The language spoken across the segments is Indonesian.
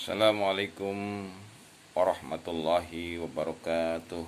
Assalamualaikum warahmatullahi wabarakatuh.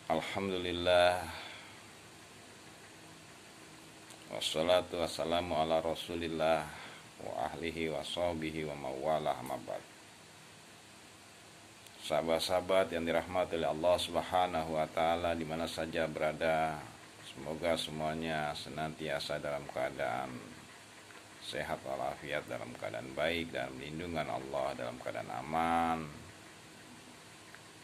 Alhamdulillah, wassalatu wassalamu ala rasulillah wa ahlihi wa sahbihi wa mawalah mabad. Sahabat-sahabat yang dirahmati oleh Allah subhanahu wa ta'ala dimana saja berada, semoga semuanya senantiasa dalam keadaan sehat walafiat, dalam keadaan baik, dalam lindungan Allah, dalam keadaan aman,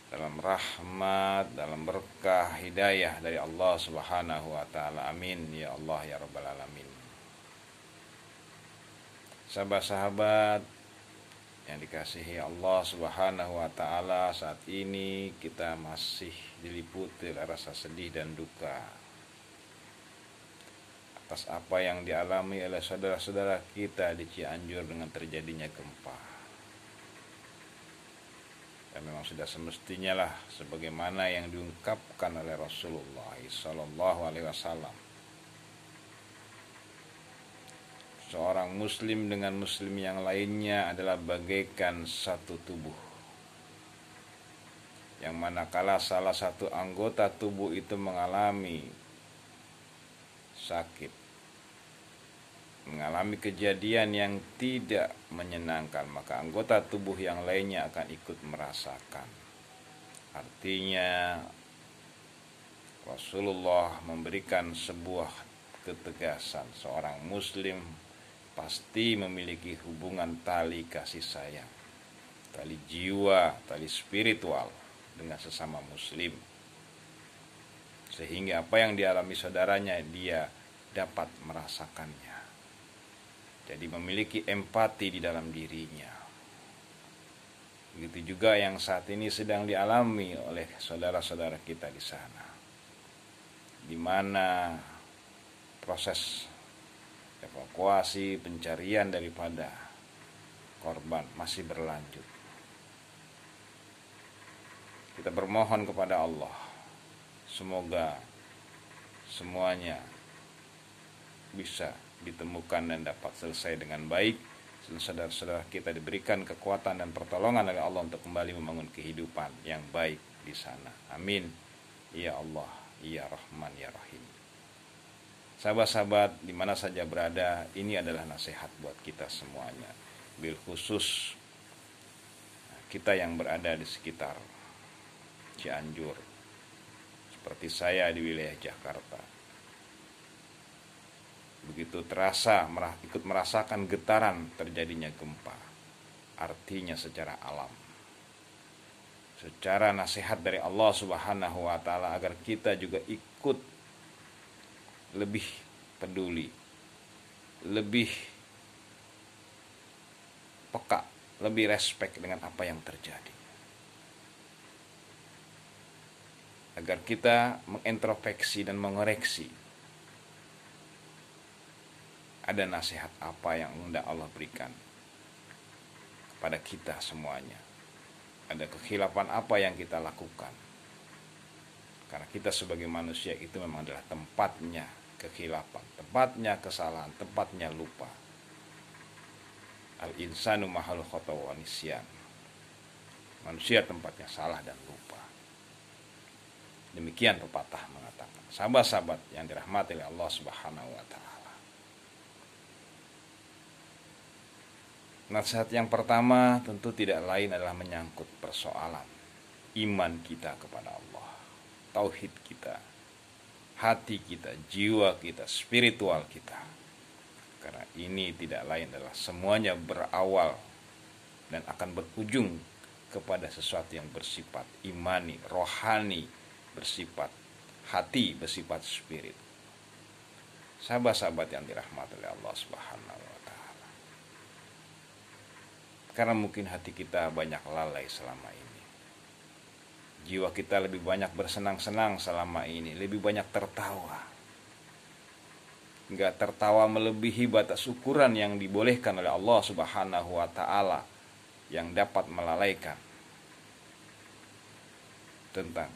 dalam rahmat, dalam berkah hidayah dari Allah subhanahu wa ta'ala. Amin ya Allah ya rabbal alamin. Sahabat-sahabat yang dikasihi Allah subhanahu wa ta'ala, saat ini kita masih diliputi oleh rasa sedih dan duka atas apa yang dialami oleh saudara-saudara kita di Cianjur dengan terjadinya gempa. Dan memang sudah semestinya lah sebagaimana yang diungkapkan oleh Rasulullah SAW. Seorang muslim dengan muslim yang lainnya adalah bagaikan satu tubuh, yang manakala salah satu anggota tubuh itu mengalami sakit, mengalami kejadian yang tidak menyenangkan, maka anggota tubuh yang lainnya akan ikut merasakan. Artinya Rasulullah memberikan sebuah ketegasan, seorang muslim pasti memiliki hubungan tali kasih sayang, tali jiwa, tali spiritual dengan sesama muslim, sehingga apa yang dialami saudaranya dia dapat merasakannya. Jadi memiliki empati di dalam dirinya. Begitu juga yang saat ini sedang dialami oleh saudara-saudara kita di sana, di mana proses evakuasi, pencarian daripada korban masih berlanjut. Kita bermohon kepada Allah, semoga semuanya bisa ditemukan dan dapat selesai dengan baik, dan saudara-saudara kita diberikan kekuatan dan pertolongan oleh Allah untuk kembali membangun kehidupan yang baik di sana. Amin ya Allah ya Rahman ya Rahim. Sahabat-sahabat di mana saja berada, ini adalah nasihat buat kita semuanya, bil khusus kita yang berada di sekitar Cianjur, seperti saya di wilayah Jakarta. Begitu terasa ikut merasakan getaran terjadinya gempa, artinya secara alam, secara nasihat dari Allah subhanahu wa ta'ala agar kita juga ikut lebih peduli, lebih peka, lebih respek dengan apa yang terjadi, agar kita mengintrospeksi dan mengoreksi ada nasihat apa yang hendak Allah berikan kepada kita semuanya, ada kekhilafan apa yang kita lakukan, karena kita sebagai manusia itu memang adalah tempatnya kekhilafan, tempatnya kesalahan, tempatnya lupa. Al-insanu mahal khata wa nisyan, manusia tempatnya salah dan lupa. Demikian pepatah mengatakan. Sahabat-sahabat yang dirahmati oleh Allah subhanahu wa ta'ala, nasihat yang pertama tentu tidak lain adalah menyangkut persoalan iman kita kepada Allah, tauhid kita, hati kita, jiwa kita, spiritual kita. Karena ini tidak lain adalah semuanya berawal dan akan berujung kepada sesuatu yang bersifat imani, rohani, bersifat hati, bersifat spirit. Sahabat-sahabat yang dirahmati oleh Allah subhanahu wa ta'ala, karena mungkin hati kita banyak lalai selama ini, jiwa kita lebih banyak bersenang-senang selama ini, lebih banyak tertawa, enggak tertawa melebihi batas ukuran yang dibolehkan oleh Allah subhanahu wa ta'ala, yang dapat melalaikan tentang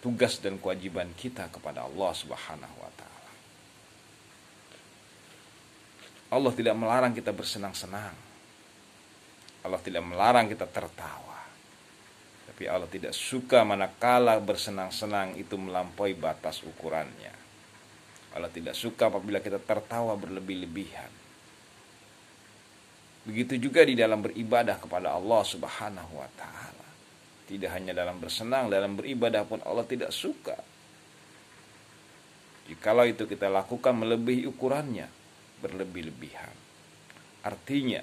tugas dan kewajiban kita kepada Allah subhanahu wa ta'ala. Allah tidak melarang kita bersenang-senang, Allah tidak melarang kita tertawa. Tapi Allah tidak suka manakala bersenang-senang itu melampaui batas ukurannya. Allah tidak suka apabila kita tertawa berlebih-lebihan. Begitu juga di dalam beribadah kepada Allah Subhanahu wa ta'ala. Tidak hanya dalam bersenang, dalam beribadah pun Allah tidak suka. Jikalau itu kita lakukan melebihi ukurannya, berlebih-lebihan. Artinya,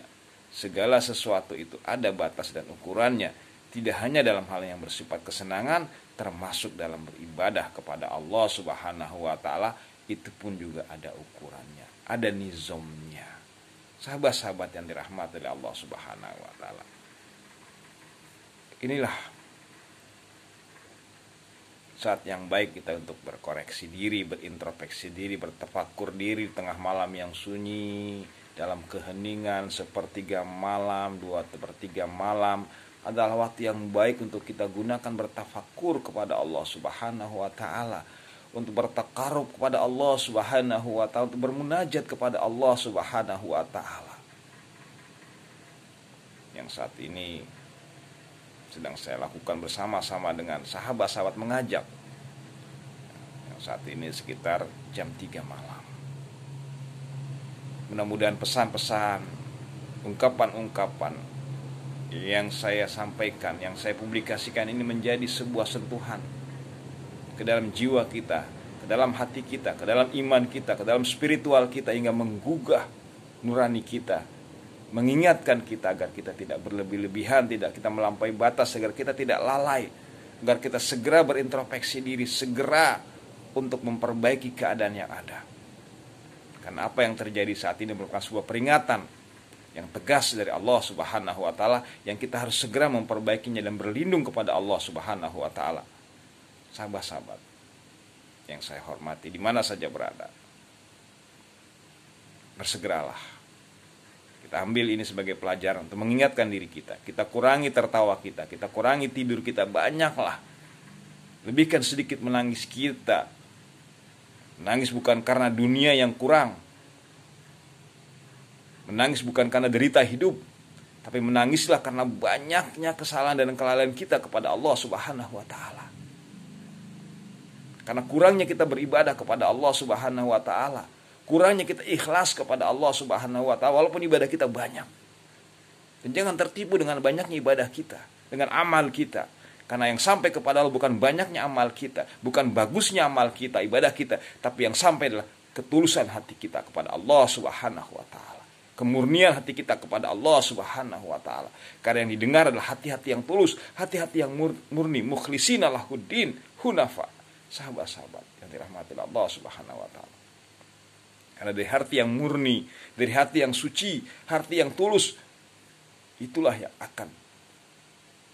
segala sesuatu itu ada batas dan ukurannya. Tidak hanya dalam hal yang bersifat kesenangan, termasuk dalam beribadah kepada Allah Subhanahu wa ta'ala, itu pun juga ada ukurannya, ada nizamnya. Sahabat-sahabat yang dirahmati oleh Allah Subhanahu wa ta'ala, inilah saat yang baik kita untuk berkoreksi diri, berintrospeksi diri, bertafakur diri di tengah malam yang sunyi, dalam keheningan sepertiga malam, 2/3 malam adalah waktu yang baik untuk kita gunakan bertafakur kepada Allah Subhanahu wa ta'ala, untuk bertakarub kepada Allah Subhanahu wa ta'ala, untuk bermunajat kepada Allah Subhanahu wa ta'ala. Yang saat ini sedang saya lakukan bersama-sama dengan sahabat-sahabat mengajak. Yang saat ini sekitar jam 3 malam. Mudah-mudahan pesan-pesan, ungkapan-ungkapan yang saya sampaikan, yang saya publikasikan ini menjadi sebuah sentuhan ke dalam jiwa kita, ke dalam hati kita, ke dalam iman kita, ke dalam spiritual kita, hingga menggugah nurani kita, mengingatkan kita agar kita tidak berlebih-lebihan, tidak kita melampaui batas, agar kita tidak lalai, agar kita segera berintrospeksi diri, segera untuk memperbaiki keadaan yang ada. Karena apa yang terjadi saat ini merupakan sebuah peringatan yang tegas dari Allah Subhanahu wa ta'ala, yang kita harus segera memperbaikinya dan berlindung kepada Allah Subhanahu wa ta'ala. Sahabat-sahabat yang saya hormati, di mana saja berada, bersegeralah. Kita ambil ini sebagai pelajaran untuk mengingatkan diri kita. Kita kurangi tertawa kita kurangi tidur kita, banyaklah. Lebihkan sedikit menangis kita. Menangis bukan karena dunia yang kurang, menangis bukan karena derita hidup, tapi menangislah karena banyaknya kesalahan dan kelalaian kita kepada Allah Subhanahu wa ta'ala. Karena kurangnya kita beribadah kepada Allah Subhanahu wa ta'ala, kurangnya kita ikhlas kepada Allah Subhanahu wa ta'ala, walaupun ibadah kita banyak. Dan jangan tertipu dengan banyaknya ibadah kita, dengan amal kita. Karena yang sampai kepada Allah bukan banyaknya amal kita, bukan bagusnya amal kita, ibadah kita, tapi yang sampai adalah ketulusan hati kita kepada Allah Subhanahu wa ta'ala, kemurnian hati kita kepada Allah Subhanahu wa ta'ala. Karena yang didengar adalah hati-hati yang tulus, hati-hati yang murni, mukhlishina lahuddin hunafa. Sahabat-sahabat yang dirahmati Allah Subhanahu wa ta'ala, karena dari hati yang murni, dari hati yang suci, hati yang tulus, itulah yang akan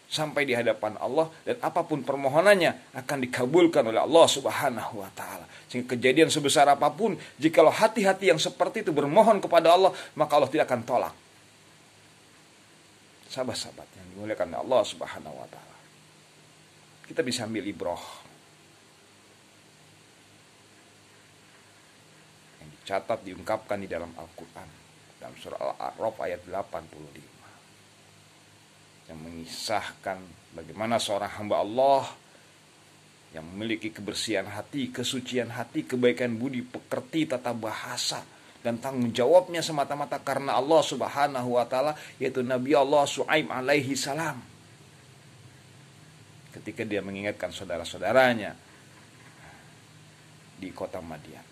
sampai di hadapan Allah, dan apapun permohonannya akan dikabulkan oleh Allah Subhanahu wa ta'ala. Sehingga kejadian sebesar apapun, jikalau hati-hati yang seperti itu bermohon kepada Allah, maka Allah tidak akan tolak. Sahabat-sahabat yang dimuliakan oleh Allah Subhanahu wa ta'ala, kita bisa ambil ibrah yang dicatat, diungkapkan di dalam Al-Quran, dalam surah Al-A'raf ayat 85, yang mengisahkan bagaimana seorang hamba Allah yang memiliki kebersihan hati, kesucian hati, kebaikan budi pekerti, tata bahasa, dan tanggung jawabnya semata-mata karena Allah Subhanahu wa ta'ala, yaitu Nabi Allah Shu'aib alaihi salam. Ketika dia mengingatkan saudara-saudaranya di kota Madian,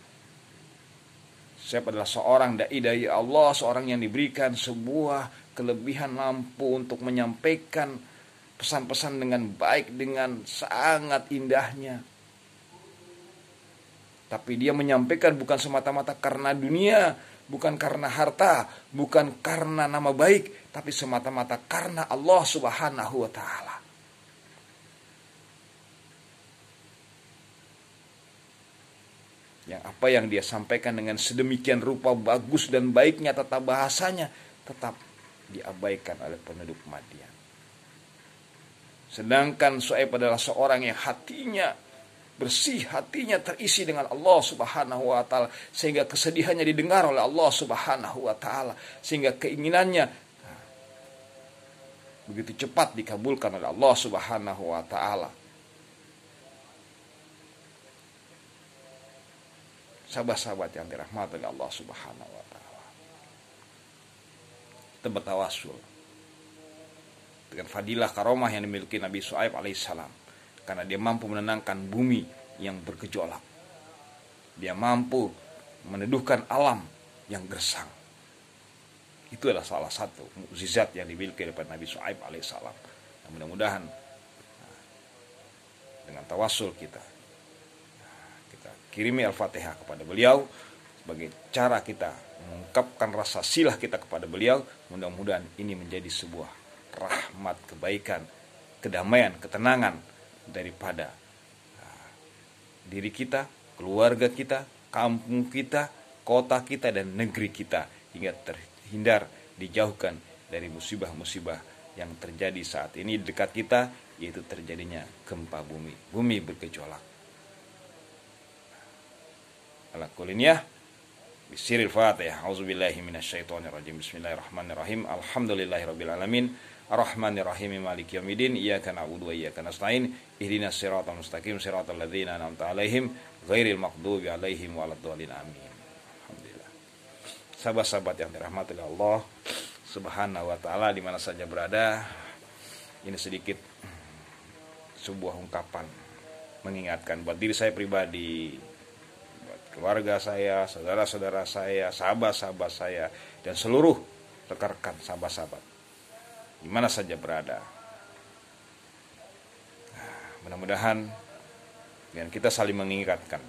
saya adalah seorang dai Allah, seorang yang diberikan sebuah kelebihan lampu untuk menyampaikan pesan-pesan dengan baik, dengan sangat indahnya. Tapi dia menyampaikan bukan semata-mata karena dunia, bukan karena harta, bukan karena nama baik, tapi semata-mata karena Allah Subhanahu wa ta'ala. Yang apa yang dia sampaikan dengan sedemikian rupa bagus dan baiknya tata bahasanya, tetap diabaikan oleh penduduk Madian. Sedangkan Shu'aib adalah seorang yang hatinya bersih, hatinya terisi dengan Allah Subhanahu wa ta'ala, sehingga kesedihannya didengar oleh Allah Subhanahu wa ta'ala, sehingga keinginannya begitu cepat dikabulkan oleh Allah Subhanahu wa taala. Sahabat-sahabat yang dirahmati oleh Allah Subhanahu wa taala. Kita bertawasul dengan fadilah karomah yang dimiliki Nabi Syuaib alaihissalam, karena dia mampu menenangkan bumi yang bergejolak. Dia mampu meneduhkan alam yang gersang. Itu adalah salah satu mukjizat yang dimiliki oleh Nabi Syuaib alaihissalam. Nah, mudah-mudahan dengan tawasul kita kirimi Al-Fatihah kepada beliau sebagai cara kita mengungkapkan rasa silah kita kepada beliau. Mudah-mudahan ini menjadi sebuah rahmat, kebaikan, kedamaian, ketenangan daripada diri kita, keluarga kita, kampung kita, kota kita, dan negeri kita, hingga terhindar, dijauhkan dari musibah-musibah yang terjadi saat ini di dekat kita, yaitu terjadinya gempa bumi bergejolak. Ala kuliniyah bisiril Fatihah. Auzubillahi minasyaitonirrajim. Bismillahirrahmanirrahim. Alhamdulillahirabbil alamin. Arrahmanirrahim. Maliki yaumiddin. Iyyaka na'budu wa iyyaka nasta'in. Ihdinas siratal mustaqim. Siratal ladzina an'amta 'alaihim ghairil maghdubi 'alaihim waladdallin. Amin. Alhamdulillah. Sahabat-sahabat yang dirahmati oleh Allah Subhanahu wa taala di mana saja berada, ini sedikit sebuah ungkapan mengingatkan buat diri saya pribadi, keluarga saya, saudara-saudara saya, sahabat-sahabat saya, dan seluruh rekan-rekan sahabat-sahabat di mana saja berada. Mudah-mudahan dengan kita saling mengingatkan,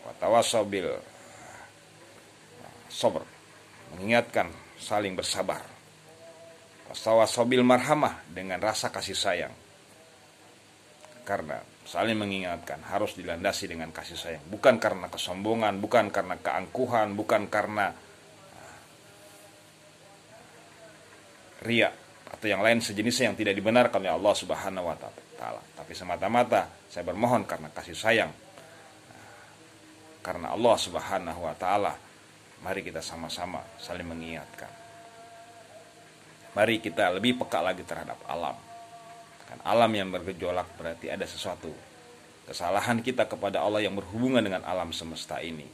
watawassaw bil sabr, mengingatkan, saling bersabar, watawassaw bil marhamah, dengan rasa kasih sayang. Karena saling mengingatkan harus dilandasi dengan kasih sayang, bukan karena kesombongan, bukan karena keangkuhan, bukan karena riya atau yang lain sejenisnya yang tidak dibenarkan oleh Allah Subhanahu wa taala, tapi semata-mata saya bermohon karena kasih sayang, karena Allah Subhanahu wa taala. Mari kita sama-sama saling mengingatkan. Mari kita lebih peka lagi terhadap alam. Alam yang bergejolak berarti ada sesuatu kesalahan kita kepada Allah yang berhubungan dengan alam semesta ini.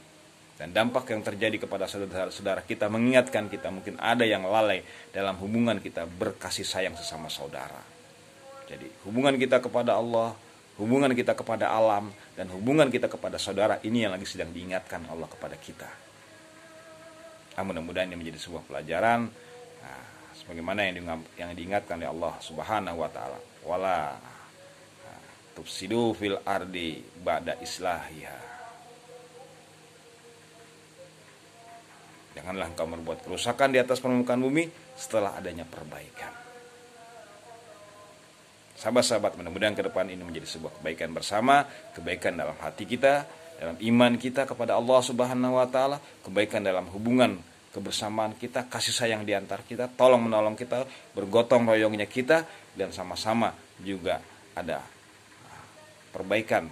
Dan dampak yang terjadi kepada saudara-saudara kita mengingatkan kita mungkin ada yang lalai dalam hubungan kita berkasih sayang sesama saudara. Jadi hubungan kita kepada Allah, hubungan kita kepada alam, dan hubungan kita kepada saudara ini yang lagi sedang diingatkan Allah kepada kita. Mudah-mudahan ini menjadi sebuah pelajaran. Sebagaimana yang diingatkan oleh Allah Subhanahu wa taala, wala tufsidu fil ardi ba'da islahiha. Janganlah engkau berbuat kerusakan di atas permukaan bumi setelah adanya perbaikan. Sahabat-sahabat, mudah-mudahan ke depan ini menjadi sebuah kebaikan bersama, kebaikan dalam hati kita, dalam iman kita kepada Allah Subhanahu wa taala, kebaikan dalam hubungan kebersamaan kita, kasih sayang di antara kita, tolong menolong kita, bergotong royongnya kita, dan sama-sama juga ada perbaikan,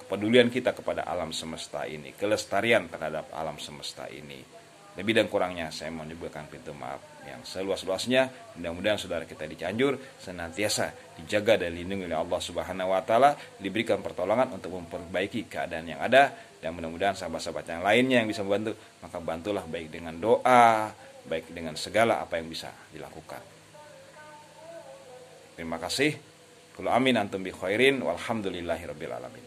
kepedulian kita kepada alam semesta ini, kelestarian terhadap alam semesta ini. Lebih dan kurangnya saya mohon dibukakan pintu maaf yang seluas-luasnya. Mudah-mudahan saudara kita di Cianjur senantiasa dijaga dan dilindungi oleh Allah Subhanahu wa taala, diberikan pertolongan untuk memperbaiki keadaan yang ada, dan mudah-mudahan sahabat-sahabat yang lainnya yang bisa membantu, maka bantulah baik dengan doa, baik dengan segala apa yang bisa dilakukan. Terima kasih. Kullu amin antum bi khairin walhamdulillahirabbil alamin.